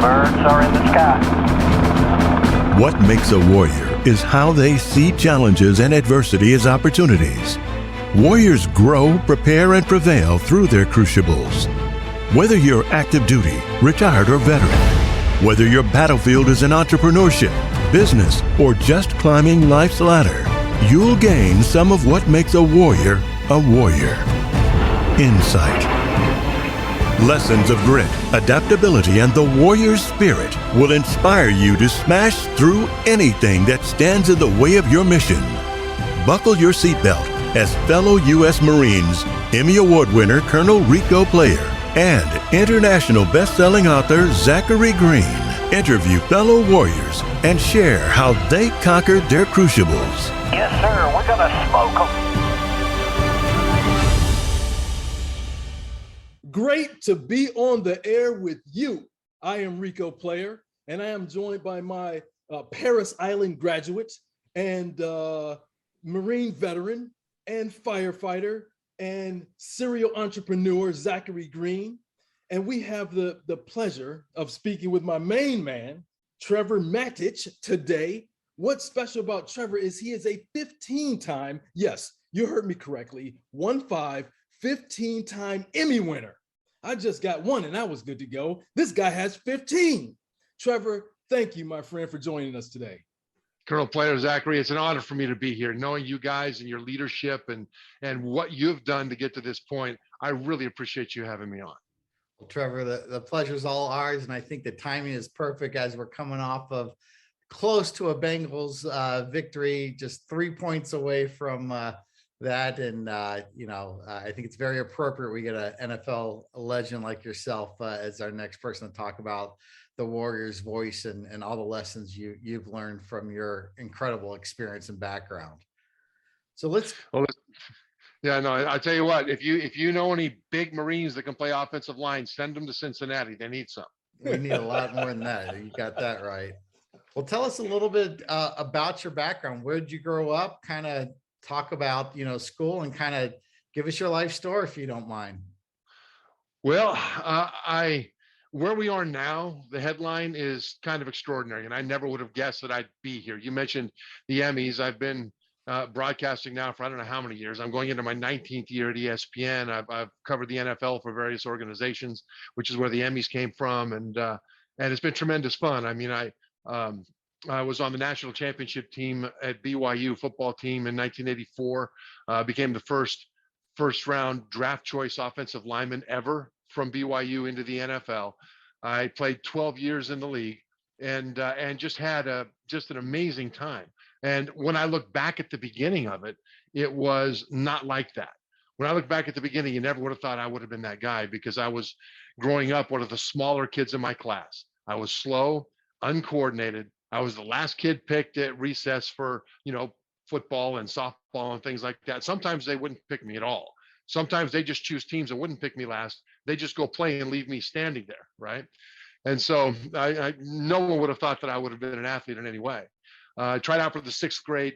Birds are in the sky. What makes a warrior is how they see challenges and adversity as opportunities. Warriors grow, prepare, and prevail through their crucibles. Whether you're active duty, retired, or veteran, whether your battlefield is in entrepreneurship, business, or just climbing life's ladder, you'll gain some of what makes a warrior a warrior. Insight. Lessons of grit, adaptability, and the warrior's spirit will inspire you to smash through anything that stands in the way of your mission. Buckle your seatbelt as fellow U.S. Marines, Emmy Award winner Colonel Riccoh player, and international best-selling author Zachary Green interview fellow warriors and share how they conquered their crucibles. Yes, sir. We're going to smoke them. Great to be on the air with you. I am Riccoh player, and I am joined by my Paris Island graduate and Marine veteran and firefighter and serial entrepreneur, Zachary Green. And we have the pleasure of speaking with my main man, Trevor Matich, today. What's special about Trevor is he is a 15-time, yes, you heard me correctly, 15-time Emmy winner. I just got one and I was good to go. This guy has 15. Trevor, thank you, my friend, for joining us today. Colonel Player Zachary, it's an honor for me to be here. Knowing you guys and your leadership and what you've done to get to this point, I really appreciate you having me on. Well, Trevor, the pleasure's all ours, and I think the timing is perfect as we're coming off of close to a Bengals victory, just 3 points away from that. And, I think it's very appropriate we get an NFL legend like yourself as our next person to talk about the Warriors' voice and all the lessons you've learned from your incredible experience and background. So I tell you what, if you know any big Marines that can play offensive line, send them to Cincinnati. They need some. We need a lot more than that. You got that right. Well, tell us a little bit about your background. Where did you grow up? Kind of talk about, school, and kind of give us your life story, if you don't mind. Well, where we are now, the headline is kind of extraordinary, and I never would have guessed that I'd be here. You mentioned the Emmys. I've been broadcasting now for I don't know how many years. I'm going into my 19th year at ESPN. I've covered the NFL for various organizations, which is where the Emmys came from, and it's been tremendous fun. I mean, I was on the national championship team at BYU football team in 1984. Became the first round draft choice offensive lineman ever from BYU into the NFL. I played 12 years in the league and just had an amazing time. And when I look back at the beginning of it, it was not like that. When I look back at the beginning, you never would have thought I would have been that guy, because I was growing up one of the smaller kids in my class. I was slow, uncoordinated. I was the last kid picked at recess for, football and softball and things like that. Sometimes they wouldn't pick me at all. Sometimes they just choose teams that wouldn't pick me last. They just go play and leave me standing there, right? And so no one would have thought that I would have been an athlete in any way. I tried out for the 6th grade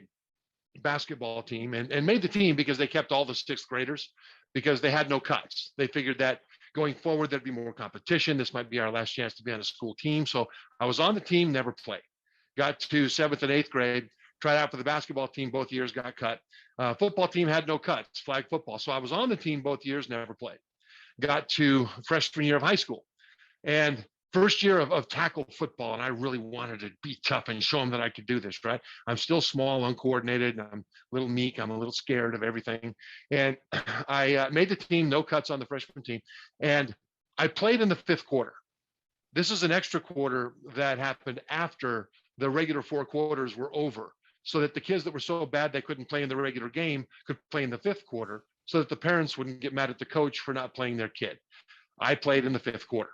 basketball team and made the team because they kept all the 6th graders because they had no cuts. They figured that going forward, there'd be more competition. This might be our last chance to be on a school team. So I was on the team, never played. Got to 7th and 8th grade, tried out for the basketball team both years, got cut. Football team had no cuts, flag football. So I was on the team both years, never played. Got to freshman year of high school. And first year of tackle football, and I really wanted to be tough and show them that I could do this, right? I'm still small, uncoordinated, I'm a little meek, I'm a little scared of everything. And I made the team, no cuts on the freshman team, and I played in the 5th quarter. This is an extra quarter that happened after the regular 4 quarters were over, so that the kids that were so bad they couldn't play in the regular game could play in the 5th quarter, so that the parents wouldn't get mad at the coach for not playing their kid. I played in the 5th quarter,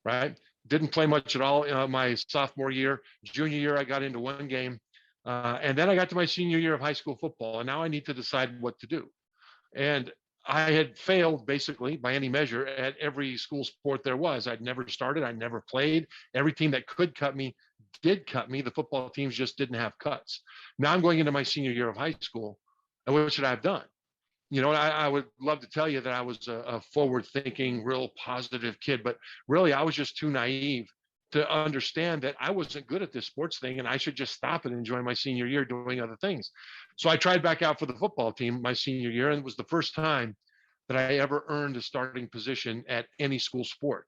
right? Didn't play much at all my sophomore year. Junior year, I got into 1 game. And then I got to my senior year of high school football, and now I need to decide what to do. And I had failed, basically, by any measure, at every school sport there was. I'd never started. I never played. Every team that could cut me did cut me. The football teams just didn't have cuts. Now I'm going into my senior year of high school, and what should I have done? I would love to tell you that I was a forward-thinking, real positive kid, but really I was just too naive to understand that I wasn't good at this sports thing and I should just stop and enjoy my senior year doing other things. So I tried back out for the football team my senior year, and it was the first time that I ever earned a starting position at any school sport.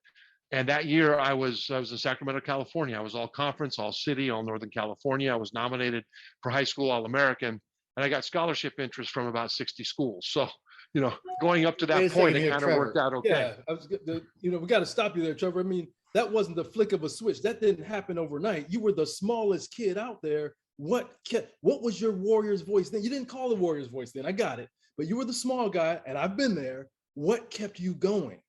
And that year I was in Sacramento, California. I was all conference, all city, all Northern California. I was nominated for high school All-American, and I got scholarship interest from about 60 schools. So, going up to Wait a that point, second it here, kind of worked Trevor. out okay. Yeah, we got to stop you there, Trevor. I mean, that wasn't the flick of a switch. That didn't happen overnight. You were the smallest kid out there. What was your Warriors voice then? You didn't call the Warriors voice then. I got it. But you were the small guy, and I've been there. What kept you going?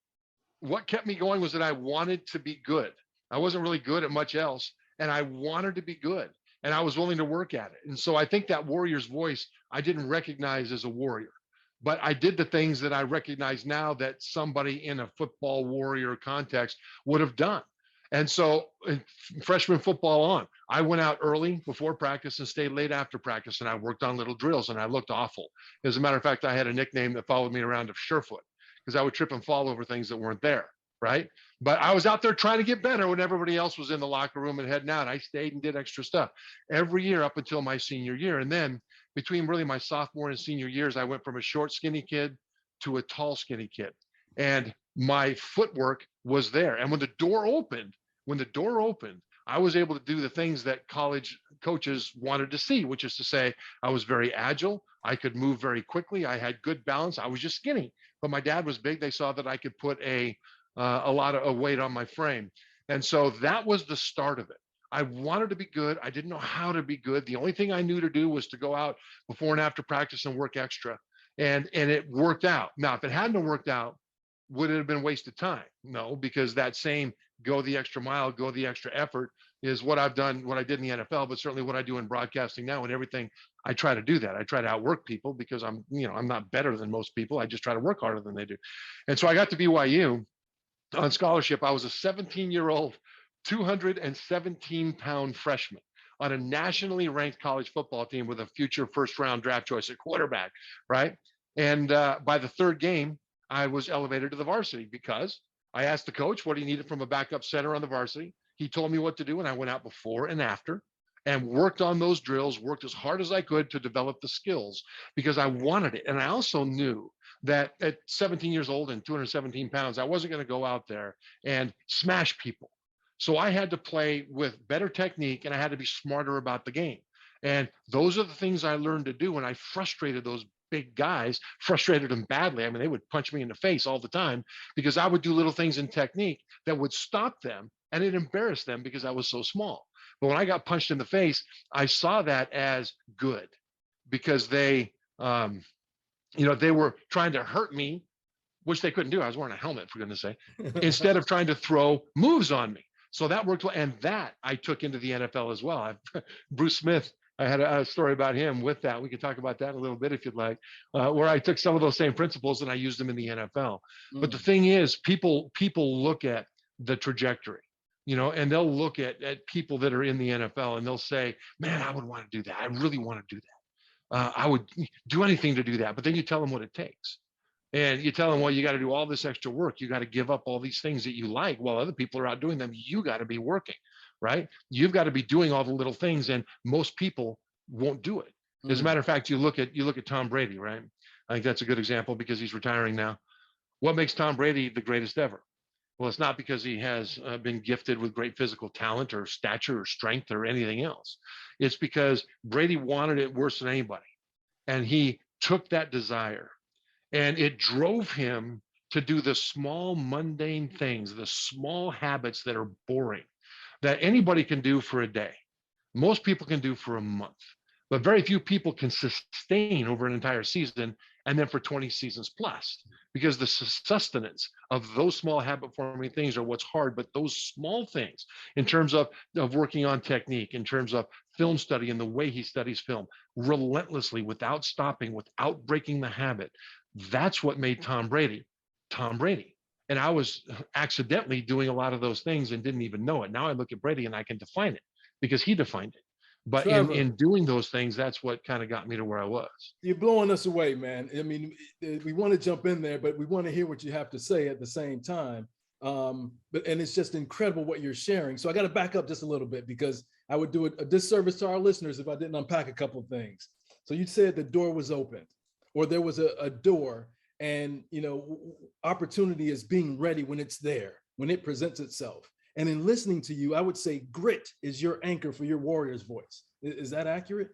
What kept me going was that I wanted to be good. I wasn't really good at much else, and I wanted to be good, and I was willing to work at it. And so I think that Warrior's voice I didn't recognize as a Warrior, but I did the things that I recognize now that somebody in a football Warrior context would have done. And so freshman football on, I went out early before practice and stayed late after practice, and I worked on little drills, and I looked awful. As a matter of fact, I had a nickname that followed me around of Surefoot, because I would trip and fall over things that weren't there, right? But I was out there trying to get better when everybody else was in the locker room and heading out. I stayed and did extra stuff every year up until my senior year. And then between really my sophomore and senior years, I went from a short, skinny kid to a tall, skinny kid. And my footwork was there. And when the door opened, I was able to do the things that college coaches wanted to see, which is to say, I was very agile. I could move very quickly. I had good balance. I was just skinny, but my dad was big. They saw that I could put a lot of weight on my frame. And so that was the start of it. I wanted to be good. I didn't know how to be good. The only thing I knew to do was to go out before and after practice and work extra. And it worked out. Now, if it hadn't worked out, would it have been wasted time? No, because that same go the extra mile, go the extra effort is what I've done, what I did in the NFL, but certainly what I do in broadcasting now and everything. I try to do that. I try to outwork people because I'm not better than most people. I just try to work harder than they do. And so I got to BYU on scholarship. I was a 17-year-old, 217-pound freshman on a nationally ranked college football team with a future first-round draft choice at quarterback, right? And by the third game, I was elevated to the varsity because I asked the coach what he needed from a backup center on the varsity. He told me what to do, and I went out before and after and worked on those drills, worked as hard as I could to develop the skills because I wanted it. And I also knew that at 17 years old and 217 pounds, I wasn't going to go out there and smash people. So I had to play with better technique, and I had to be smarter about the game. And those are the things I learned to do, and I frustrated those big guys, frustrated them badly. I mean, they would punch me in the face all the time because I would do little things in technique that would stop them, and it embarrassed them because I was so small. But when I got punched in the face, I saw that as good because they were trying to hurt me, which they couldn't do. I was wearing a helmet, for goodness sake, instead of trying to throw moves on me. So that worked well. And that I took into the NFL as well. Bruce Smith, I had a story about him with that. We could talk about that a little bit if you'd like, where I took some of those same principles and I used them in the NFL. But the thing is, people look at the trajectory, and they'll look at people that are in the NFL and they'll say, man, I would want to do that. I really want to do that. I would do anything to do that. But then you tell them what it takes. And you tell them, well, you got to do all this extra work. You got to give up all these things that you like while other people are out doing them. You got to be working, right? You've got to be doing all the little things, and most people won't do it. As a matter of fact, you look at Tom Brady, right? I think that's a good example because he's retiring now. What makes Tom Brady the greatest ever? Well, it's not because he has been gifted with great physical talent or stature or strength or anything else. It's because Brady wanted it worse than anybody. And he took that desire and it drove him to do the small, mundane things, the small habits that are boring, that anybody can do for a day. Most people can do for a month, but very few people can sustain over an entire season and then for 20 seasons plus, because the sustenance of those small habit forming things are what's hard. But those small things in terms of working on technique, in terms of film study and the way he studies film relentlessly, without stopping, without breaking the habit, that's what made Tom Brady, Tom Brady. And I was accidentally doing a lot of those things and didn't even know it. Now I look at Brady and I can define it because he defined it. But in doing those things, that's what kind of got me to where I was. You're blowing us away, man. I mean, we want to jump in there, but we want to hear what you have to say at the same time. And it's just incredible what you're sharing. So I got to back up just a little bit because I would do a disservice to our listeners if I didn't unpack a couple of things. So you said the door was open, or there was a door, and opportunity is being ready when it's there, when it presents itself. And in listening to you, I would say grit is your anchor for your Warriors voice. Is that accurate?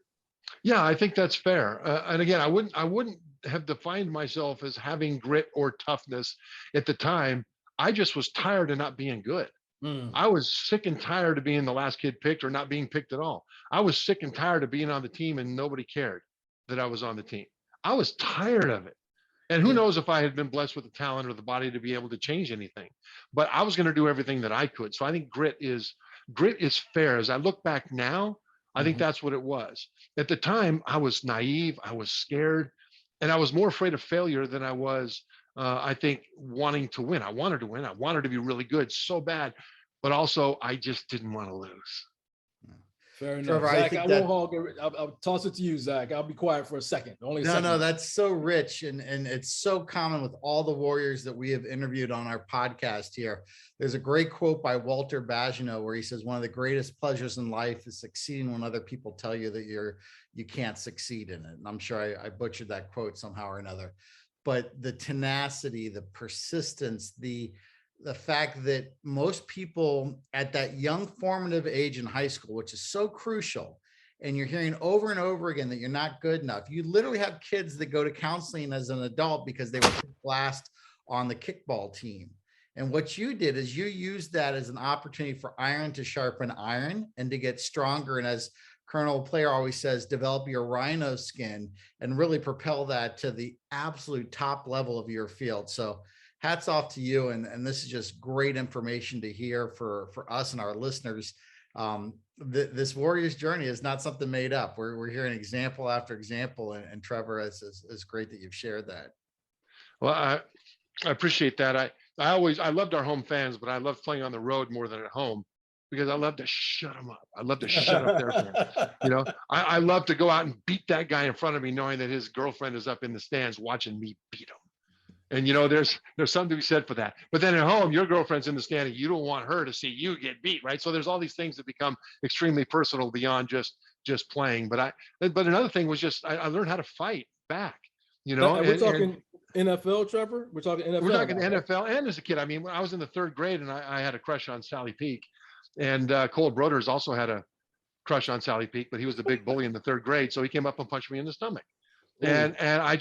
Yeah, I think that's fair. And again, I wouldn't have defined myself as having grit or toughness at the time. I just was tired of not being good. I was sick and tired of being the last kid picked or not being picked at all. I was sick and tired of being on the team and nobody cared that I was on the team. I was tired of it. And who knows if I had been blessed with the talent or the body to be able to change anything, but I was going to do everything that I could. So I think grit is fair. As I look back now, I think that's what it was. At the time, I was naive, I was scared, and I was more afraid of failure than I was, I think, wanting to win. I wanted to win. I wanted to be really good so bad, but also I just didn't want to lose. Fair enough. Trevor, Zach, I think won't hog it. I'll toss it to you, Zach. I'll be quiet for a second. Only a second. No, that's so rich. And it's so common with all the Warriors that we have interviewed on our podcast here. There's a great quote by Walter Bagino where he says, one of the greatest pleasures in life is succeeding when other people tell you that you can't succeed in it. And I'm sure I butchered that quote somehow or another, but the tenacity, the persistence, the fact that most people at that young formative age in high school, which is so crucial, and you're hearing over and over again that you're not good enough. You literally have kids that go to counseling as an adult because they were last on the kickball team. And what you did is you used that as an opportunity for iron to sharpen iron and to get stronger. And as Colonel Player always says, develop your rhino skin and really propel that to the absolute top level of your field. So hats off to you. And this is just great information to hear for us and our listeners. This Warriors journey is not something made up. We're hearing example after example, and Trevor, is great that you've shared that. Well, I appreciate that. I loved our home fans, but I loved playing on the road more than at home because I love to shut them up. I love to shut up their fans. I love to go out and beat that guy in front of me, knowing that his girlfriend is up in the stands watching me beat him. And there's something to be said for that. But then at home, your girlfriend's in the stand and you don't want her to see you get beat, right? So there's all these things that become extremely personal beyond just playing. But another thing was just I learned how to fight back. We're talking NFL, Trevor. We're talking NFL. We're talking NFL and as a kid. I mean, when I was in the third grade and I had a crush on Sally Peak, and Cole Broders also had a crush on Sally Peak, but he was the big bully in the third grade, so he came up and punched me in the stomach. And I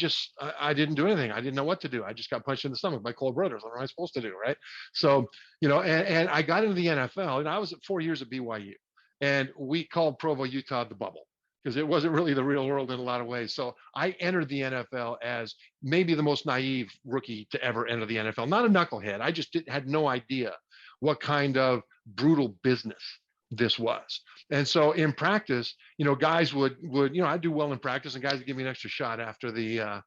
didn't do anything. I didn't know what to do. I just got punched in the stomach by Cole Broders. What am I supposed to do, right? So, and I got into the NFL, and I was at 4 years at BYU, and we called Provo, Utah, the bubble because it wasn't really the real world in a lot of ways. So I entered the NFL as maybe the most naive rookie to ever enter the NFL. Not a knucklehead. I just had no idea what kind of brutal business this was. And so in practice, guys would, I'd do well in practice and guys would give me an extra shot after the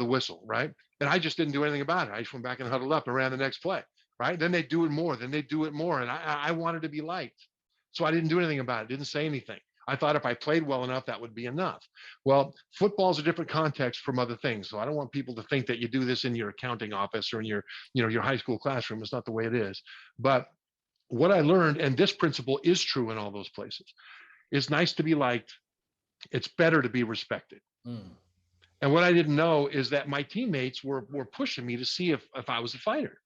whistle. Right. And I just didn't do anything about it. I just went back and huddled up and ran the next play. Right. Then they'd do it more. And I wanted to be liked. So I didn't do anything about it. Didn't say anything. I thought if I played well enough, that would be enough. Well, football is a different context from other things. So I don't want people to think that you do this in your accounting office or in your high school classroom. It's not the way it is. But what I learned, and this principle is true in all those places, it's nice to be liked. It's better to be respected. And what I didn't know is that my teammates were pushing me to see if I was a fighter.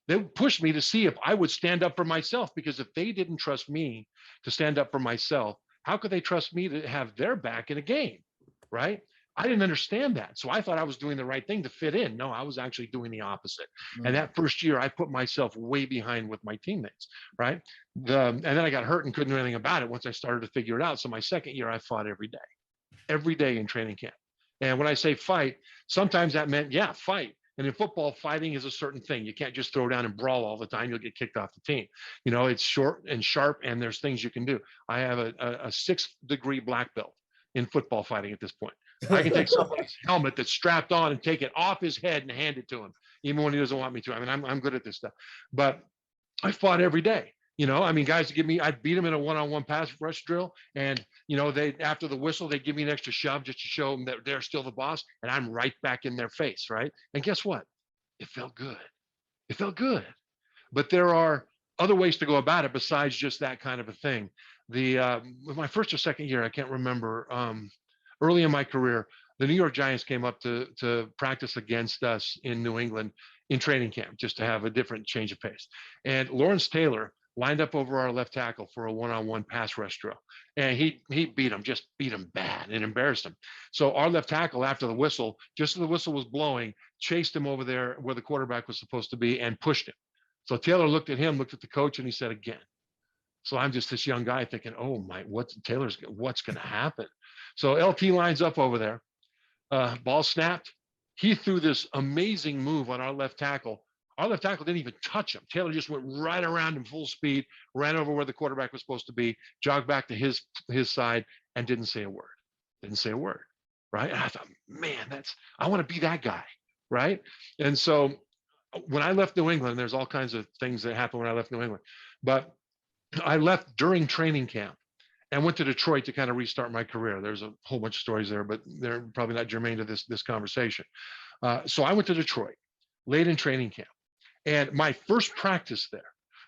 They pushed me to see if I would stand up for myself, because if they didn't trust me to stand up for myself, how could they trust me to have their back in a game, right? I didn't understand that. So I thought I was doing the right thing to fit in. No, I was actually doing the opposite. And that first year, I put myself way behind with my teammates, right? And then I got hurt and couldn't do anything about it once I started to figure it out. So my second year, I fought every day in training camp. And when I say fight, sometimes that meant, fight. And in football, fighting is a certain thing. You can't just throw down and brawl all the time. You'll get kicked off the team. It's short and sharp, and there's things you can do. I have a 6th-degree black belt in football fighting at this point. I can take somebody's helmet that's strapped on and take it off his head and hand it to him, even when he doesn't want me to. I mean, I'm good at this stuff. But I fought every day. Guys would give me, I'd beat them in a one-on-one pass rush drill. And, they, after the whistle, they'd give me an extra shove just to show them that they're still the boss. And I'm right back in their face. Right. And guess what? It felt good. But there are other ways to go about it besides just that kind of a thing. My first or second year, I can't remember. Early in my career, the New York Giants came up to practice against us in New England in training camp, just to have a different change of pace. And Lawrence Taylor lined up over our left tackle for a one-on-one pass rush drill, and he beat him bad and embarrassed him. So our left tackle, after the whistle, just as the whistle was blowing, chased him over there where the quarterback was supposed to be and pushed him. So Taylor looked at him, looked at the coach, and he said again. So I'm just this young guy thinking, oh my, what's going to happen? So LT lines up over there, ball snapped. He threw this amazing move on our left tackle. Our left tackle didn't even touch him. Taylor just went right around him full speed, ran over where the quarterback was supposed to be, jogged back to his side, and didn't say a word. Didn't say a word, right? And I thought, man, I want to be that guy, right? And so when I left New England, there's all kinds of things that happened when I left New England, but I left during training camp and went to Detroit to kind of restart my career. There's a whole bunch of stories there, but they're probably not germane to this conversation. So I went to Detroit late in training camp, and my first practice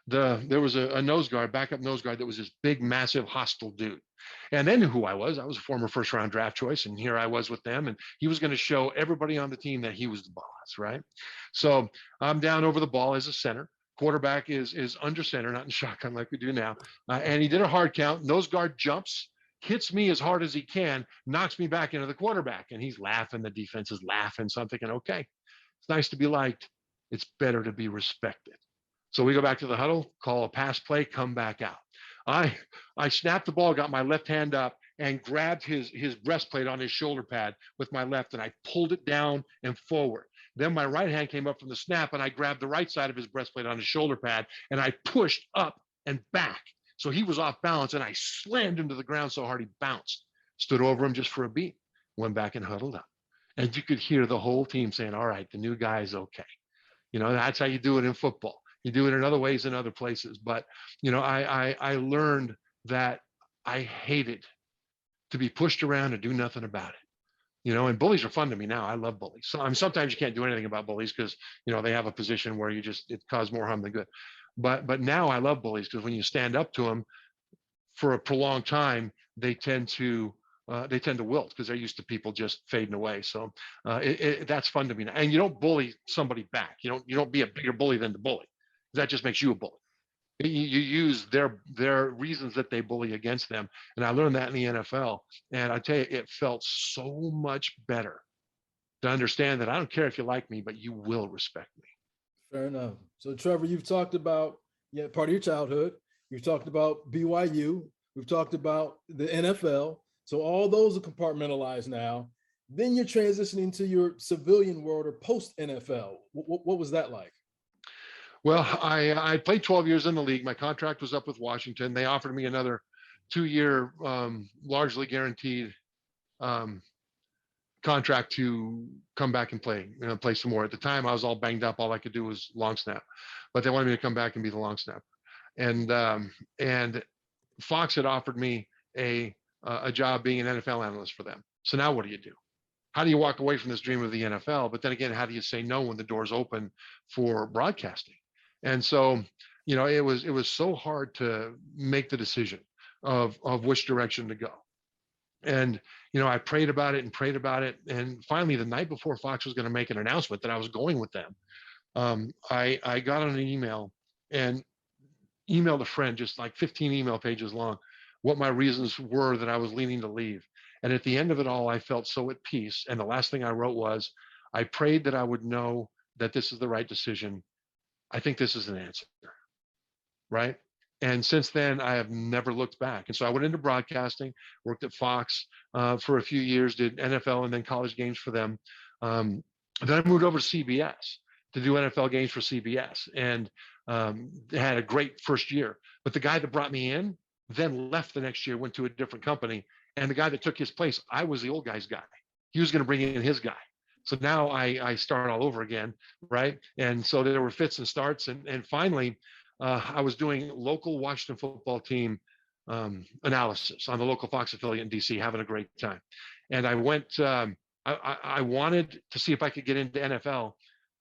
there was a nose guard, backup nose guard, that was this big, massive, hostile dude. And they knew who I was. I was a former first-round draft choice, and here I was with them, and he was going to show everybody on the team that he was the boss, right? So I'm down over the ball as a center. Quarterback is under center, not in shotgun like we do now. And he did a hard count. Nose guard jumps, hits me as hard as he can, knocks me back into the quarterback. And he's laughing. The defense is laughing. So I'm thinking, okay, it's nice to be liked. It's better to be respected. So we go back to the huddle, call a pass play, come back out. I snapped the ball, got my left hand up, and grabbed his breastplate on his shoulder pad with my left, and I pulled it down and forward. Then my right hand came up from the snap, and I grabbed the right side of his breastplate on his shoulder pad, and I pushed up and back. So he was off balance, and I slammed him to the ground so hard he bounced. Stood over him just for a beat, went back and huddled up. And you could hear the whole team saying, all right, the new guy is okay. That's how you do it in football. You do it in other ways in other places. But, I learned that I hated to be pushed around and do nothing about it. And bullies are fun to me now. I love bullies. So sometimes you can't do anything about bullies because, they have a position where it causes more harm than good. But now I love bullies because when you stand up to them for a prolonged time, they tend to wilt because they're used to people just fading away. So that's fun to me now. And you don't bully somebody back. You don't be a bigger bully than the bully. That just makes you a bully. You use their reasons that they bully against them. And I learned that in the NFL. And I tell you, it felt so much better to understand that I don't care if you like me, but you will respect me. Fair enough. So Trevor, you've talked about part of your childhood. You've talked about BYU. We've talked about the NFL. So all those are compartmentalized now. Then you're transitioning to your civilian world or post NFL. What was that like? Well, I played 12 years in the league. My contract was up with Washington. They offered me another 2-year, largely guaranteed contract to come back and play some more. At the time, I was all banged up. All I could do was long snap, but they wanted me to come back and be the long snapper. And Fox had offered me a job being an NFL analyst for them. So now what do you do? How do you walk away from this dream of the NFL? But then again, how do you say no when the door's open for broadcasting? And so, it was so hard to make the decision of which direction to go. And, I prayed about it. And finally, the night before Fox was going to make an announcement that I was going with them, I got on an email and emailed a friend, just like 15 email pages long, what my reasons were that I was leaning to leave. And at the end of it all, I felt so at peace. And the last thing I wrote was, I prayed that I would know that this is the right decision. I think this is an answer, right? And since then, I have never looked back. And so I went into broadcasting, worked at Fox for a few years, did NFL and then college games for them. Then I moved over to CBS to do NFL games for CBS, and had a great first year. But the guy that brought me in then left the next year, went to a different company. And the guy that took his place, I was the old guy's guy. He was going to bring in his guy. So now I start all over again, right? And so there were fits and starts. And finally, I was doing local Washington football team analysis on the local Fox affiliate in DC, having a great time. And I went, I wanted to see if I could get into NFL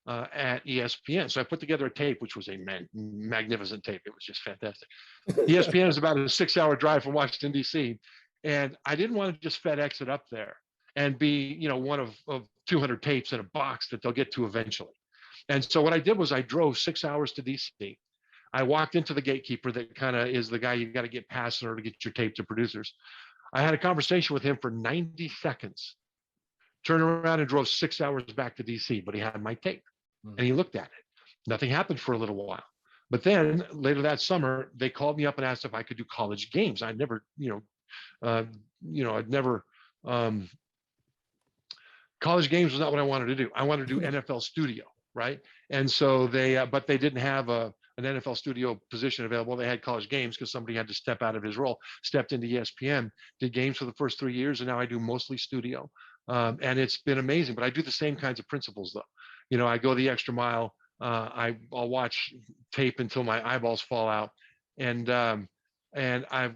at ESPN. So I put together a tape, which was a magnificent tape. It was just fantastic. ESPN is about a 6-hour drive from Washington, D.C. And I didn't want to just FedEx it up there and be, one of 200 tapes in a box that they'll get to eventually. And so what I did was I drove 6 hours to DC. I walked into the gatekeeper that kind of is the guy you got to get past in order to get your tape to producers. I had a conversation with him for 90 seconds, turned around and drove 6 hours back to DC, but he had my tape and he looked at it. Nothing happened for a little while. But then later that summer, they called me up and asked if I could do college games. I'd never, college games was not what I wanted to do. I wanted to do NFL studio, right? And so but they didn't have an NFL studio position available. They had college games because somebody had to step out of his role, stepped into ESPN, did games for the first 3 years, and now I do mostly studio. And it's been amazing, but I do the same kinds of principles though. I go the extra mile. I'll watch tape until my eyeballs fall out. And I've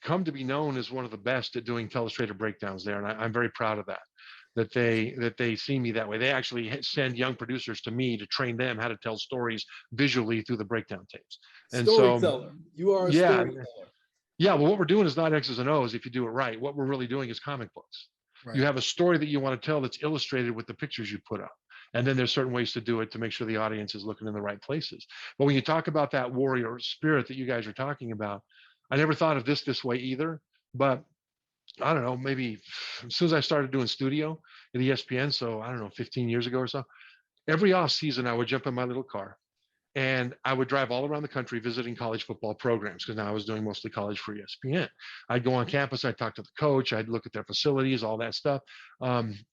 come to be known as one of the best at doing telestrator breakdowns there. And I'm very proud of that they see me that way. They actually send young producers to me to train them how to tell stories visually through the breakdown tapes. And storyteller. You are a storyteller. Yeah. Well, what we're doing is not X's and O's if you do it right. What we're really doing is comic books. Right. You have a story that you want to tell that's illustrated with the pictures you put up. And then there's certain ways to do it to make sure the audience is looking in the right places. But when you talk about that warrior spirit that you guys are talking about, I never thought of this way either. But I don't know, maybe as soon as I started doing studio at ESPN, so I don't know, 15 years ago or so, every off season I would jump in my little car and I would drive all around the country visiting college football programs because now I was doing mostly college for ESPN. I'd go on campus, I'd talk to the coach, I'd look at their facilities, all that stuff,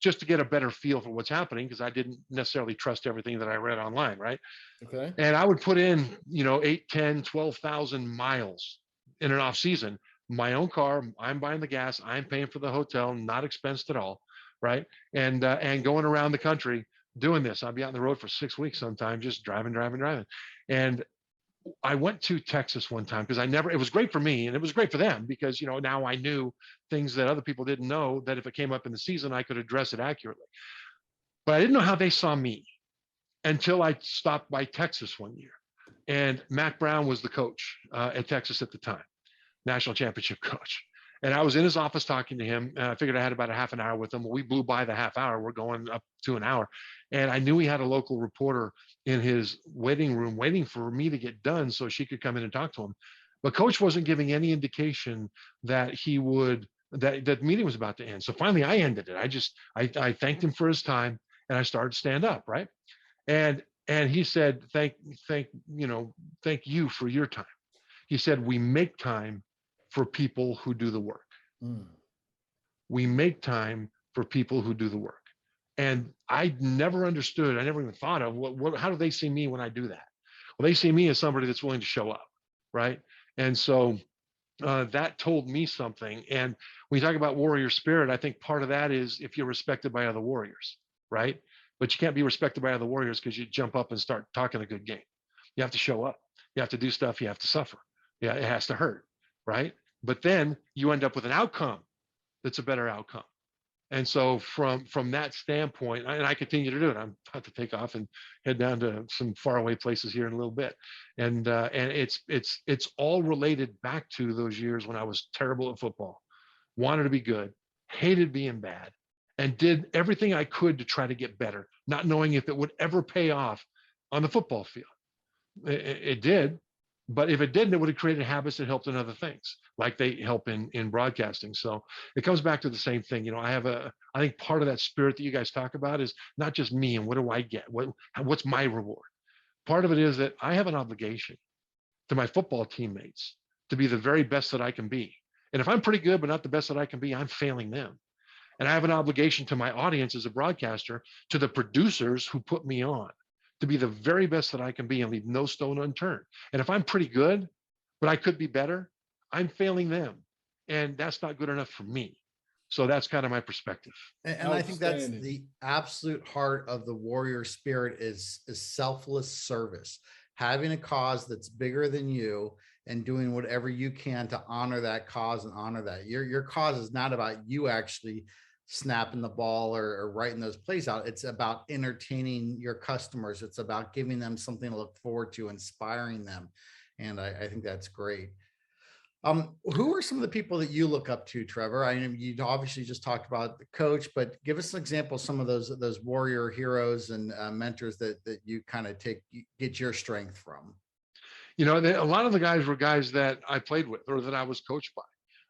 just to get a better feel for what's happening because I didn't necessarily trust everything that I read online, right? Okay. And I would put in, 8, 10, 12,000 miles in an off season. My own car, I'm buying the gas, I'm paying for the hotel, not expensed at all, right? And going around the country doing this. I'd be out on the road for 6 weeks sometimes, just driving. And I went to Texas one time because it was great for me and it was great for them because, now I knew things that other people didn't know that if it came up in the season, I could address it accurately. But I didn't know how they saw me until I stopped by Texas one year. And Mac Brown was the coach at Texas at the time. National championship coach. And I was in his office talking to him. And I figured I had about a half an hour with him. We blew by the half hour. We're going up to an hour. And I knew he had a local reporter in his waiting room waiting for me to get done so she could come in and talk to him. But coach wasn't giving any indication that that the meeting was about to end. So finally I ended it. I thanked him for his time and I started to stand up, right? And he said, thank you for your time. He said, we make time for people who do the work. We make time for people who do the work. And I never understood, I never even thought of how do they see me when I do that? Well, they see me as somebody that's willing to show up, right? And so that told me something. And when you talk about warrior spirit, I think part of that is if you're respected by other warriors, right? But you can't be respected by other warriors because you jump up and start talking a good game. You have to show up. You have to do stuff. You have to suffer. Yeah, it has to hurt, right? But then you end up with an outcome that's a better outcome. And so from that standpoint, and I continue to do it. I'm about to take off and head down to some faraway places here in a little bit. And it's all related back to those years when I was terrible at football, wanted to be good, hated being bad, and did everything I could to try to get better, not knowing if it would ever pay off on the football field. It did. But if it didn't, it would have created habits that helped in other things, like they help in broadcasting. So it comes back to the same thing. I think part of that spirit that you guys talk about is not just me and what do I get? What's my reward? Part of it is that I have an obligation to my football teammates to be the very best that I can be. And if I'm pretty good, but not the best that I can be, I'm failing them. And I have an obligation to my audience as a broadcaster, to the producers who put me on, to be the very best that I can be and leave no stone unturned. And if I'm pretty good, but I could be better, I'm failing them. And that's not good enough for me. So that's kind of my perspective. And I think that's the absolute heart of the warrior spirit is selfless service, having a cause that's bigger than you and doing whatever you can to honor that cause and honor that. Your cause is not about you actually snapping the ball or writing those plays out. It's about entertaining your customers. It's about giving them something to look forward to, inspiring them. And I think that's great. Who are some of the people that you look up to, Trevor? I mean, you obviously just talked about the coach, but give us an example of some of those warrior heroes and mentors that you kind of get your strength from. You know, a lot of the guys were guys that I played with or that I was coached by.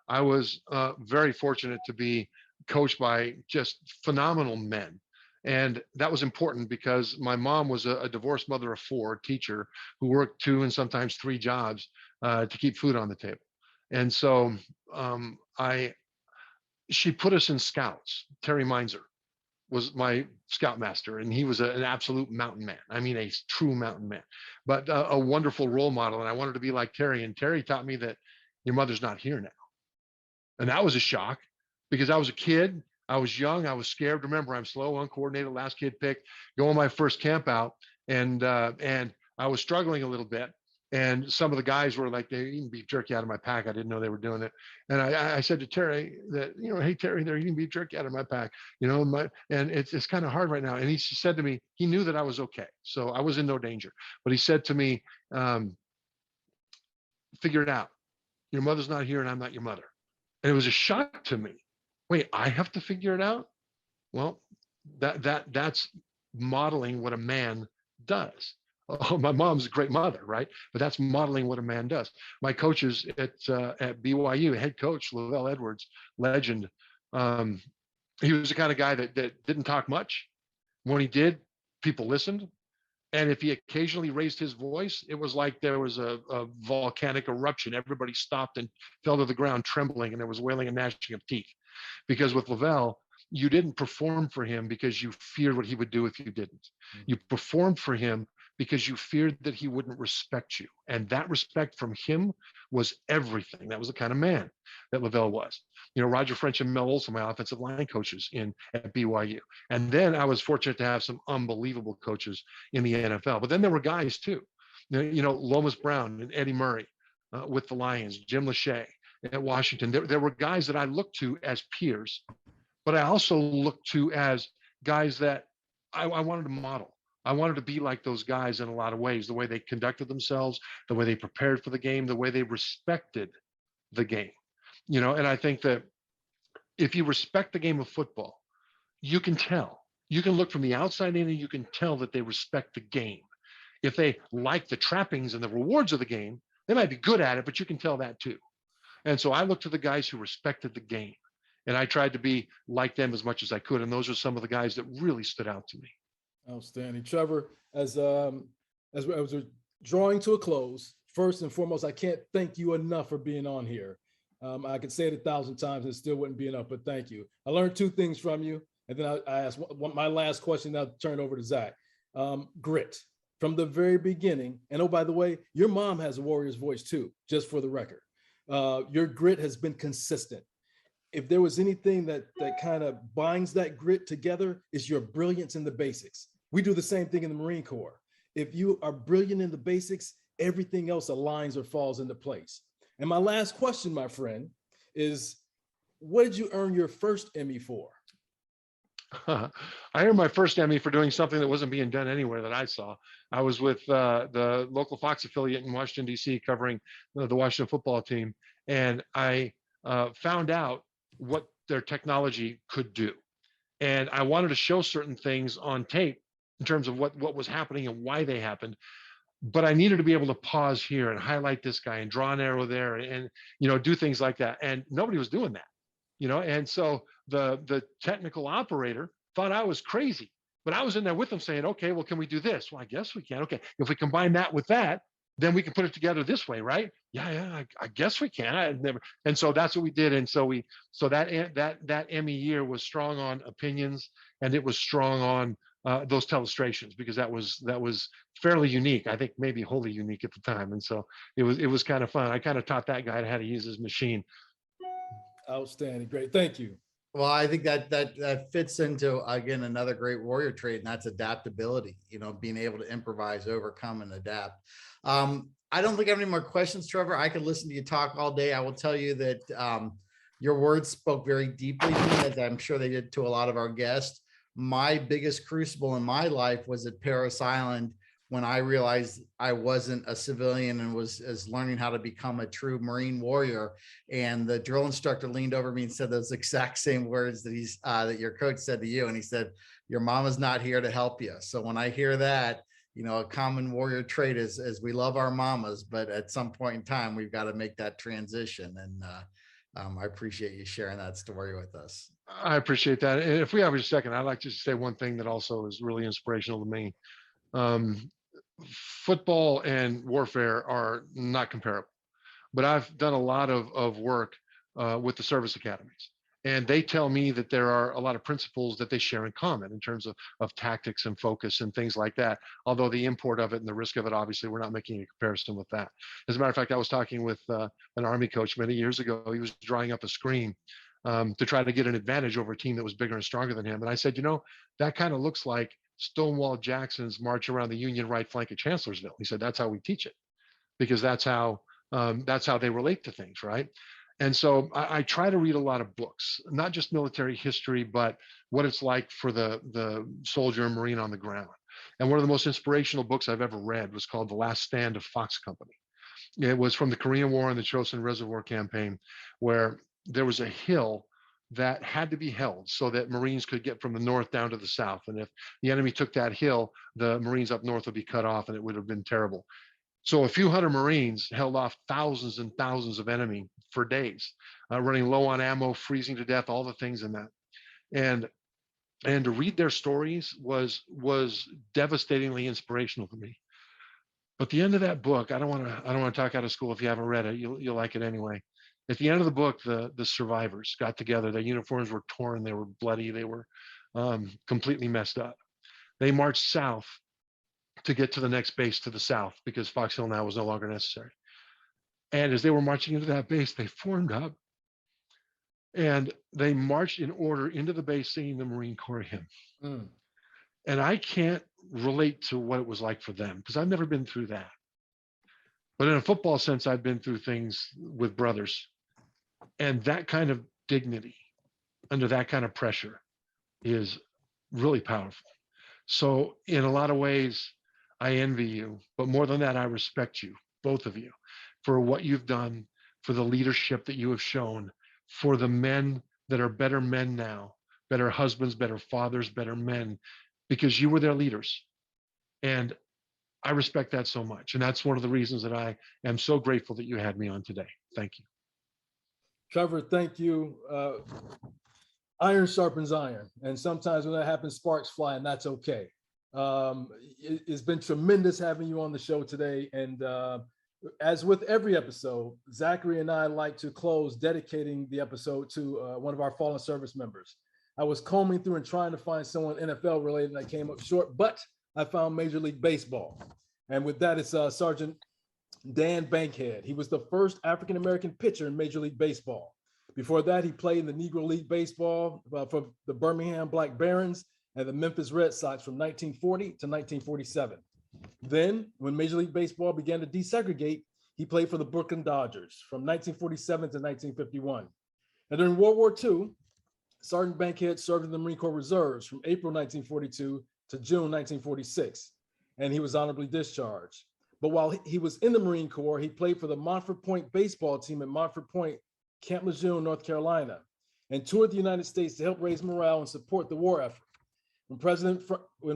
I was very fortunate to be coached by just phenomenal men. And that was important because my mom was a divorced mother of four, teacher who worked 2 and sometimes 3 jobs to keep food on the table. And so she put us in scouts. Terry Meinzer was my scoutmaster, and he was an absolute mountain man. I mean, a true mountain man, but a wonderful role model. And I wanted to be like Terry. And Terry taught me that your mother's not here now. And that was a shock because I was a kid. I was young. I was scared. Remember, I'm slow, uncoordinated, last kid picked, going my first camp out. And I was struggling a little bit. And some of the guys were like, they're eating beef jerky out of my pack. I didn't know they were doing it. And I said to Terry that, you know, hey, Terry, they're eating beef jerky out of my pack, you know, and it's kind of hard right now. And he said to me, he knew that I was okay. So I was in no danger. But he said to me, figure it out. Your mother's not here and I'm not your mother. And it was a shock to me. Wait, I have to figure it out? Well, that's modeling what a man does. Oh, my mom's a great mother, right? But that's modeling what a man does. My coaches at BYU, head coach Lavelle Edwards, legend. He was the kind of guy that didn't talk much. When he did, people listened. And if he occasionally raised his voice, it was like there was a volcanic eruption. Everybody stopped and fell to the ground trembling, and there was wailing and gnashing of teeth. Because with Lavelle, you didn't perform for him because you feared what he would do if you didn't. You performed for him because you feared that he wouldn't respect you. And that respect from him was everything. That was the kind of man that Lavelle was. You know, Roger French and Mel Olson, my offensive line coaches at BYU. And then I was fortunate to have some unbelievable coaches in the NFL. But then there were guys too. You know, Lomas Brown and Eddie Murray with the Lions, Jim Lachey at Washington. There were guys that I looked to as peers, but I also looked to as guys that I wanted to model. I wanted to be like those guys in a lot of ways, the way they conducted themselves, the way they prepared for the game, the way they respected the game. You know, and I think that if you respect the game of football, you can tell. You can look from the outside in and you can tell that they respect the game. If they like the trappings and the rewards of the game, they might be good at it, but you can tell that too. And so I looked to the guys who respected the game, and I tried to be like them as much as I could. And those are some of the guys that really stood out to me. Outstanding. Trevor, as we're drawing to a close, first and foremost, I can't thank you enough for being on here. I could say it 1,000 times and it still wouldn't be enough, but thank you. I learned 2 things from you. And then I asked my last question, I'll turn it over to Zach. Grit from the very beginning. And oh, by the way, your mom has a warrior's voice too, just for the record. Your grit has been consistent. If there was anything that kind of binds that grit together, is your brilliance in the basics. We do the same thing in the Marine Corps. If you are brilliant in the basics, everything else aligns or falls into place. And my last question, my friend, is what did you earn your first Emmy for? I earned my first Emmy for doing something that wasn't being done anywhere that I saw. I was with the local Fox affiliate in Washington, D.C., covering the Washington football team. And I found out what their technology could do. And I wanted to show certain things on tape in terms of what was happening and why they happened. But I needed to be able to pause here and highlight this guy and draw an arrow there and you know, do things like that. And nobody was doing that, you know. And so the technical operator thought I was crazy, but I was in there with them saying, okay, well, can we do this? Well, I guess we can. Okay, if we combine that with that, then we can put it together this way, right? Yeah, I guess we can. And so that's what we did. And so that Emmy year was strong on opinions, and it was strong on those telestrations, because that was fairly unique. I think maybe wholly unique at the time. And so it was kind of fun. I kind of taught that guy how to use his machine. Outstanding. Great. Thank you. Well, I think that fits into, again, another great warrior trait, and that's adaptability, you know, being able to improvise, overcome, and adapt. I don't think I have any more questions, Trevor. I could listen to you talk all day. I will tell you that your words spoke very deeply to me, as I'm sure they did to a lot of our guests. My biggest crucible in my life was at Parris Island, when I realized I wasn't a civilian and was learning how to become a true Marine warrior. And the drill instructor leaned over me and said those exact same words that that your coach said to you. And he said, your mama's not here to help you. So when I hear that, you know, a common warrior trait is we love our mamas, but at some point in time, we've got to make that transition. And I appreciate you sharing that story with us. I appreciate that. And if we have a second, I'd like to say one thing that also is really inspirational to me. Football and warfare are not comparable, but I've done a lot of work with the service academies, and they tell me that there are a lot of principles that they share in common in terms of tactics and focus and things like that. Although the import of it and the risk of it, obviously, we're not making a comparison with that. As a matter of fact, I was talking with an Army coach many years ago. He was drawing up a screen to try to get an advantage over a team that was bigger and stronger than him. And I said, you know, that kind of looks like Stonewall Jackson's march around the Union right flank of Chancellorsville. He said, that's how we teach it, because that's how they relate to things, right? And so I try to read a lot of books, not just military history, but what it's like for the soldier and Marine on the ground. And one of the most inspirational books I've ever read was called The Last Stand of Fox Company. It was from the Korean War and the Chosin Reservoir Campaign, where there was a hill that had to be held so that Marines could get from the north down to the south. And if the enemy took that hill, the Marines up north would be cut off, and it would have been terrible. So a few hundred Marines held off thousands and thousands of enemy for days, running low on ammo, freezing to death, all the things in that. And to read their stories was devastatingly inspirational to me. But the end of that book, I don't want to talk out of school. If you haven't read it, you'll like it anyway. At the end of the book, the survivors got together. Their uniforms were torn. They were bloody. They were completely messed up. They marched south to get to the next base to the south, because Fox Hill now was no longer necessary. And as they were marching into that base, they formed up and they marched in order into the base singing the Marine Corps hymn. Mm. And I can't relate to what it was like for them, because I've never been through that. But in a football sense, I've been through things with brothers. And that kind of dignity under that kind of pressure is really powerful. So in a lot of ways, I envy you. But more than that, I respect you, both of you, for what you've done, for the leadership that you have shown, for the men that are better men now, better husbands, better fathers, better men, because you were their leaders. And I respect that so much. And that's one of the reasons that I am so grateful that you had me on today. Thank you. Trevor, thank you. Iron sharpens iron. And sometimes when that happens, sparks fly, and that's okay. It's been tremendous having you on the show today. And as with every episode, Zachary and I like to close dedicating the episode to one of our fallen service members. I was combing through and trying to find someone NFL related, and I came up short, but I found Major League Baseball. And with that, it's Sergeant Dan Bankhead. He was the first African-American pitcher in Major League Baseball. Before that, he played in the Negro League Baseball for the Birmingham Black Barons and the Memphis Red Sox from 1940 to 1947. Then, when Major League Baseball began to desegregate, he played for the Brooklyn Dodgers from 1947 to 1951. And during World War II, Sergeant Bankhead served in the Marine Corps Reserves from April 1942 to June 1946, and he was honorably discharged. But while he was in the Marine Corps, he played for the Montford Point baseball team at Montford Point, Camp Lejeune, North Carolina, and toured the United States to help raise morale and support the war effort. When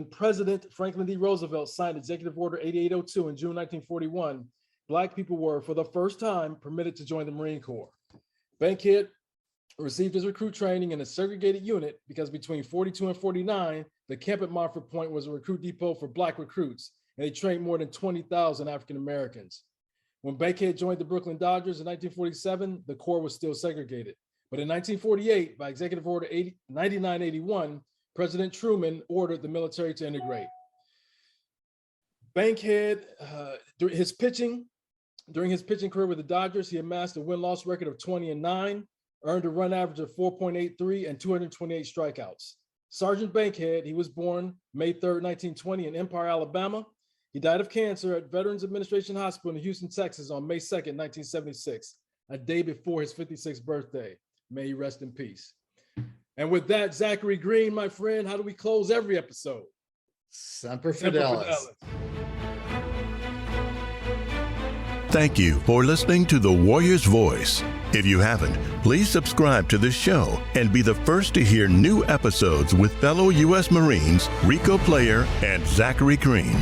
President Franklin D. Roosevelt signed Executive Order 8802 in June 1941, Black people were, for the first time, permitted to join the Marine Corps. Bankhead received his recruit training in a segregated unit because between 42 and 49, the camp at Montford Point was a recruit depot for Black recruits, and they trained more than 20,000 African Americans. When Bankhead joined the Brooklyn Dodgers in 1947, the Corps was still segregated. But in 1948, by Executive Order 9981, President Truman ordered the military to integrate. Bankhead, during his pitching career with the Dodgers, he amassed a win-loss record of 20-9, earned a run average of 4.83 and 228 strikeouts. Sergeant Bankhead, he was born May 3rd, 1920 in Empire, Alabama. He died of cancer at Veterans Administration Hospital in Houston, Texas on May 2nd, 1976, a day before his 56th birthday. May he rest in peace. And with that, Zachary Green, my friend, how do we close every episode? Semper Semper Fidelis. Thank you for listening to The Warrior's Voice. If you haven't, please subscribe to this show and be the first to hear new episodes with fellow U.S. Marines Riccoh Player and Zachary Green.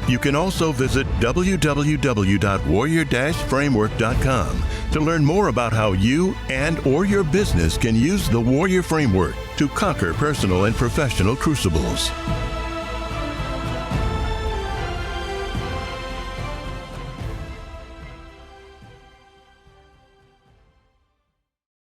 You can also visit www.warrior-framework.com to learn more about how you and/or your business can use the Warrior Framework to conquer personal and professional crucibles.